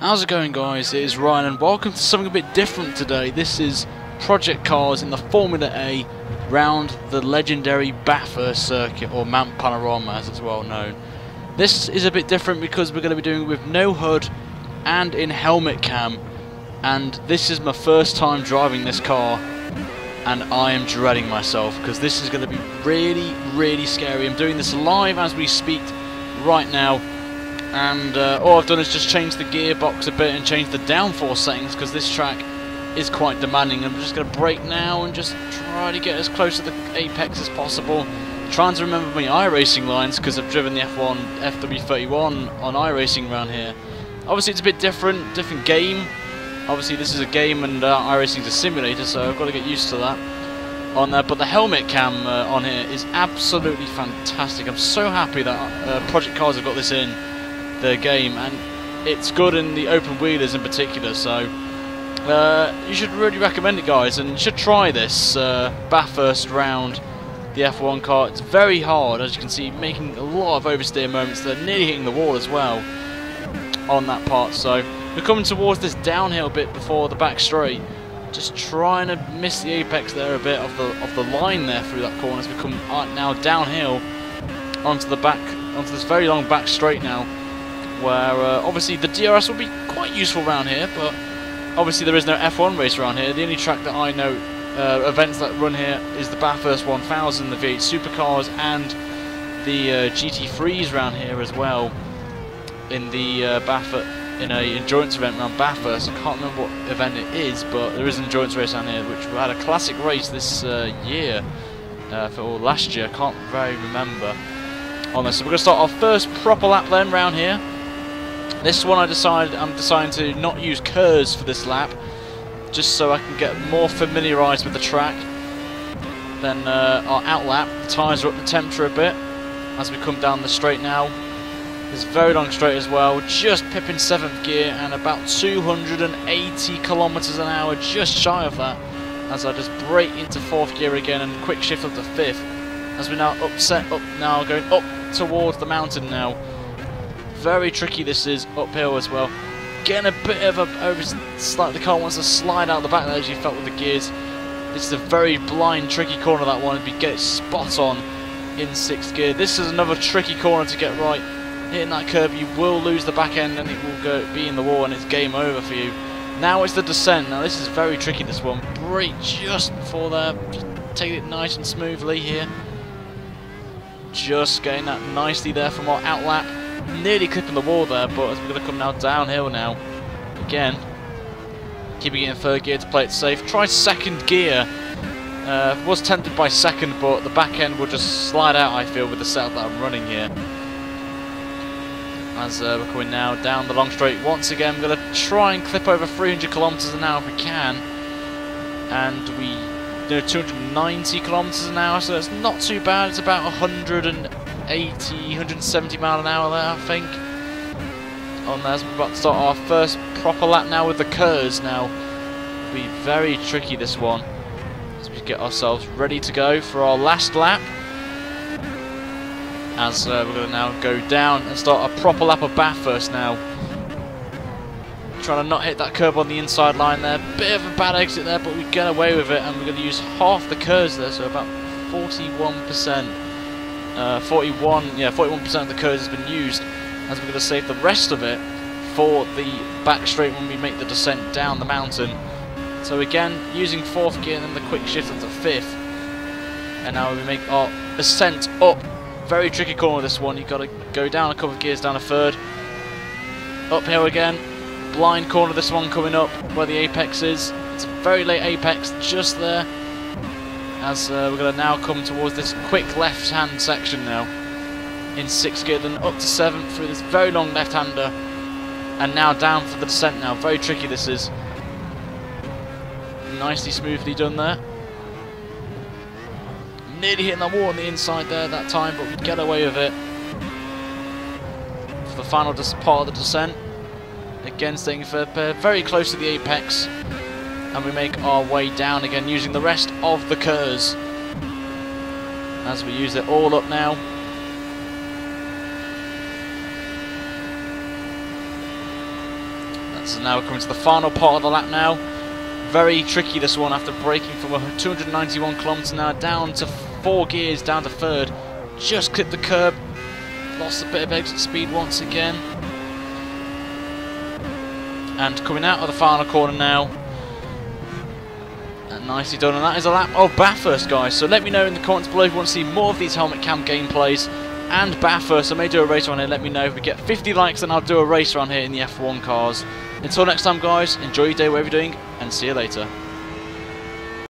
How's it going, guys? It is Ryan and welcome to something a bit different today. This is project cars in the Formula A round the legendary Bathurst circuit, or Mount Panorama as it's well known. This is a bit different because we're going to be doing it with no HUD and in helmet cam, and this is my first time driving this car and I am dreading myself because this is going to be really scary. I'm doing this live as we speak right now. And all I've done is just change the gearbox a bit and change the downforce settings because this track is quite demanding. I'm just going to brake now and just try to get as close to the apex as possible. Trying to remember my iRacing lines because I've driven the F1 FW31 on iRacing around here. Obviously it's a bit different game. Obviously this is a game and iRacing is a simulator, so I've got to get used to that on there. But the helmet cam on here is absolutely fantastic. I'm so happy that Project Cars have got this in the game, and it's good in the open wheelers in particular, so you should really recommend it, guys, and you should try this Bathurst round the F1 car. It's very hard, as you can see, making a lot of oversteer moments. They're nearly hitting the wall as well on that part, so we're coming towards this downhill bit before the back straight, just trying to miss the apex there a bit of the line there through that corner as we come now downhill onto this very long back straight now, where obviously the DRS will be quite useful around here, but obviously there is no F1 race around here. The only track that I know events that run here is the Bathurst 1000, the V8 Supercars, and the GT3s around here as well in the in a endurance event around Bathurst. I can't remember what event it is, but there is an endurance race down here which we had a classic race this year, or last year, I can't very remember on this. So we're going to start our first proper lap then round here. This one I'm deciding to not use curves for this lap, just so I can get more familiarised with the track. Then our out lap, the tyres are up the temperature a bit as we come down the straight now. It's very long straight as well, just pipping 7th gear and about 280 kilometers an hour, just shy of that, as I just brake into 4th gear again and quick shift up to 5th. As we now going up towards the mountain now. Very tricky this is, uphill as well. Getting a bit of the car wants to slide out the back there, as you felt with the gears. This is a very blind, tricky corner, that one, if you get it spot on in 6th gear. This is another tricky corner to get right. Hitting that curve, you will lose the back end and it will be in the wall and it's game over for you. Now it's the descent. Now this is very tricky, this one. Brake just before there, just take it nice and smoothly here. Just getting that nicely there from our out lap. Nearly clipping the wall there, but as we're going to come now downhill now. Again, keeping it in 3rd gear to play it safe. Try 2nd gear. Was tempted by 2nd, but the back end will just slide out, I feel, with the setup that I'm running here. As we're coming now down the long straight once again, we're going to try and clip over 300 kilometers an hour if we can. And we do 290 kilometers an hour, so it's not too bad. It's about 180, 170 mile an hour there, I think. On there, as we're about to start our first proper lap now with the curves now. It'll be very tricky, this one, as we get ourselves ready to go for our last lap. As we're going to now go down and start a proper lap of Bathurst now. Trying to not hit that curb on the inside line there. Bit of a bad exit there, but we get away with it, and we're going to use half the curves there, so about 41%. 41% of the curves has been used, as we're going to save the rest of it for the back straight when we make the descent down the mountain. So again, using 4th gear and then the quick shift into 5th. And now we make our ascent up. Very tricky corner, this one. You've got to go down a couple of gears, down a 3rd. Uphill again. Blind corner, this one coming up where the apex is. It's a very late apex, just there. As we're going to now come towards this quick left-hand section now. In 6th gear, then up to 7th through this very long left-hander. And now down for the descent now. Very tricky this is. Nicely, smoothly done there. Nearly hitting that wall on the inside there that time, but we get away with it. For the final part of the descent. Again, staying very close to the apex. And we make our way down again using the rest of the curves. As we use it all up now. So now we're coming to the final part of the lap now. Very tricky this one after braking from 291 kilometers an hour down to 4 gears, down to third. Just clipped the curb. Lost a bit of exit speed once again. And coming out of the final corner now. And nicely done, and that is a lap of Bathurst, guys. So let me know in the comments below if you want to see more of these helmet cam gameplays and Bathurst. I may do a race around here. Let me know. If we get 50 likes, then I'll do a race around here in the F1 cars. Until next time, guys, enjoy your day, whatever you're doing, and see you later.